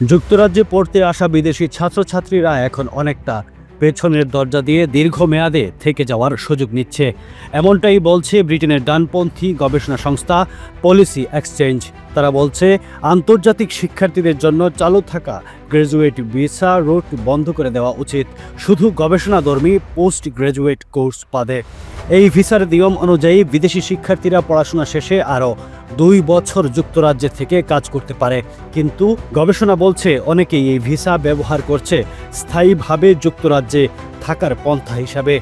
যুক্তরাজ্যে পড়তে আসা বিদেশি ছাত্রছাত্রীরা এখন অনেকটা পেছনের দরজা দিয়ে দীর্ঘমেয়াদে থেকে যাওয়ার সুযোগ নিচ্ছে, এমনটাই বলছে ব্রিটেনের ডানপন্থী গবেষণা সংস্থা পলিসি এক্সচেঞ্জ। তারা বলছে আন্তর্জাতিক শিক্ষার্থীদের জন্য চালু থাকা গ্র্যাজুয়েট ভিসা রুট বন্ধ করে দেওয়া উচিত, শুধু গবেষণাধর্মী পোস্ট গ্র্যাজুয়েট কোর্স বাদে। এই ভিসার নিয়ম অনুযায়ী বিদেশি শিক্ষার্থীরা পড়াশোনা শেষে আরও 2 বছর যুক্তরাজ্যে থেকে কাজ করতে পারে, কিন্তু গবেষণা বলছে অনেকেই এই ভিসা ব্যবহার করছে স্থায়ীভাবে যুক্তরাজ্যে থাকার পন্থা হিসাবে,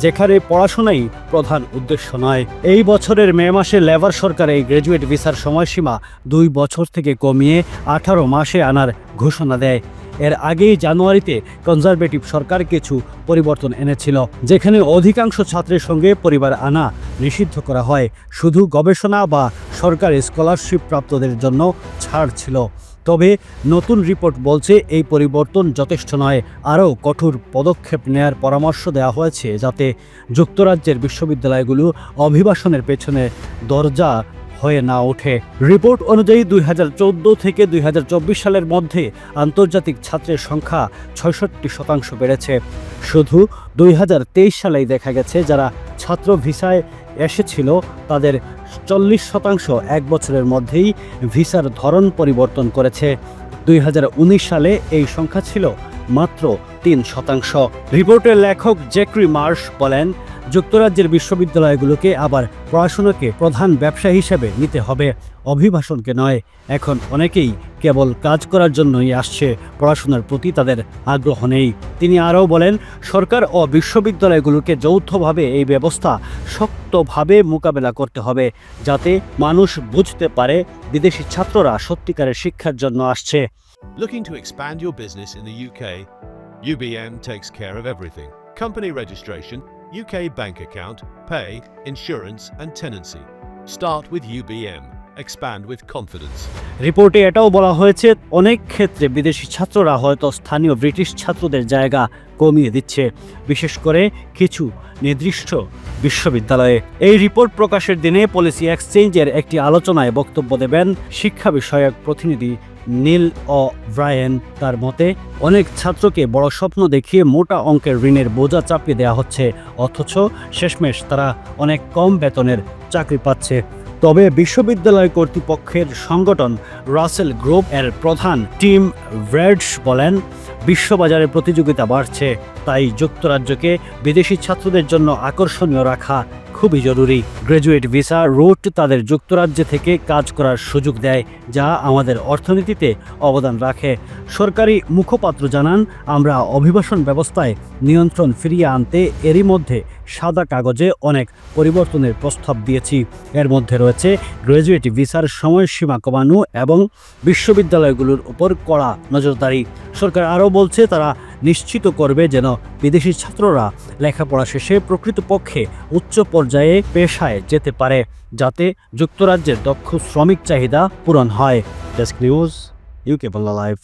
যেখানে পড়াশোনাই প্রধান উদ্দেশ্য নয়। এই বছরের মে মাসে লেবার সরকার এই গ্র্যাজুয়েট ভিসার সময়সীমা 2 বছর থেকে কমিয়ে 18 মাসে আনার ঘোষণা দেয়। এর আগেই জানুয়ারিতে কনজারভেটিভ সরকার কিছু পরিবর্তন এনেছিল, যেখানে অধিকাংশ ছাত্রের সঙ্গে পরিবার আনা নিষিদ্ধ করা হয়, শুধু গবেষণা বা সরকারি স্কলারশিপ প্রাপ্তদের জন্য ছাড় ছিল। তবে নতুন রিপোর্ট বলছে এই পরিবর্তন যথেষ্ট নয়, আরও কঠোর পদক্ষেপ নেয়ার পরামর্শ দেওয়া হয়েছে যাতে যুক্তরাজ্যের বিশ্ববিদ্যালয়গুলো অভিবাসনের পেছনে দরজা হয়ে না ওঠে। রিপোর্ট অনুযায়ী 2014 থেকে 2024 সালের মধ্যে আন্তর্জাতিক ছাত্রের সংখ্যা 66% বেড়েছে। শুধু 2023 সালেই দেখা গেছে যারা ছাত্র ভিসায় এসেছিল তাদের 40% 1 বছরের মধ্যেই ভিসার ধরন পরিবর্তন করেছে। 2019 সালে এই সংখ্যা ছিল মাত্র 3%। রিপোর্টের লেখক জেক্রি মার্শ বলেন, যুক্তরাজ্যের বিশ্ববিদ্যালয়গুলোকে আবার পড়াশোনাকে প্রধান ব্যবসা হিসেবে নিতে হবে, অভিবাসনকে নয়। এখন অনেকেই কেবল কাজ করার জন্যই আসছে, পড়াশোনার প্রতি তাদের আগ্রহ নেই। তিনি আরও বলেন, সরকার ও বিশ্ববিদ্যালয়গুলোকে যৌথভাবে এই ব্যবস্থা শক্তভাবে মোকাবেলা করতে হবে, যাতে মানুষ বুঝতে পারে বিদেশি ছাত্ররা সত্যিকারের শিক্ষার জন্য আসছে। Looking to expand your business in the UK? UBM takes care of everything. Company registration, UK bank account, pay, insurance and tenancy. Start with UBM. Expand with confidence. রিপোর্টে এটাও বলা হয়েছে অনেক ক্ষেত্রে বিদেশি ছাত্ররা হয়তো স্থানীয় ব্রিটিশ ছাত্রদের জায়গা কমিয়ে দিচ্ছে, বিশেষ করে কিছু নির্দিষ্ট বিশ্ববিদ্যালয়ে। এই রিপোর্ট প্রকাশের দিনে পলিসি এক্সচেঞ্জের একটি আলোচনায় বক্তব্য দেবেন শিক্ষা বিষয়ক প্রতিনিধি নীল ওব্রায়েন। তার মতে, অনেক ছাত্রকে বড় স্বপ্ন দেখিয়ে মোটা অঙ্কের ঋণের বোঝা চাপিয়ে দেওয়া হচ্ছে, অথচ শেষমেশ তারা অনেক কম বেতনের চাকরি পাচ্ছে। তবে বিশ্ববিদ্যালয় কর্তৃপক্ষের সংগঠন রাসেল গ্রুপ এর প্রধান টিম ব্র্যাডশ বলেন, বিশ্ববাজারে প্রতিযোগিতা বাড়ছে, তাই যুক্তরাজ্যকে বিদেশি ছাত্রদের জন্য আকর্ষণীয় রাখা খুবই জরুরি। গ্র্যাজুয়েট ভিসা রুট তাদের যুক্তরাজ্যে থেকে কাজ করার সুযোগ দেয়, যা আমাদের অর্থনীতিতে অবদান রাখে। সরকারি মুখপাত্র জানান, আমরা অভিবাসন ব্যবস্থায় নিয়ন্ত্রণ ফিরিয়ে আনতে এরই মধ্যে সাদা কাগজে অনেক পরিবর্তনের প্রস্তাব দিয়েছি। এর মধ্যে রয়েছে গ্র্যাজুয়েট ভিসার সময়সীমা কমানো এবং বিশ্ববিদ্যালয়গুলোর উপর কড়া নজরদারি। সরকার আরও বলছে তারা নিশ্চিত করবে যেন বিদেশি ছাত্ররা লেখাপড়া শেষে প্রকৃতপক্ষে উচ্চ পর্যায়ে পেশায় যেতে পারে, যাতে যুক্তরাজ্যের দক্ষ শ্রমিক চাহিদা পূরণ হয়। Desk news, UK Bangla live.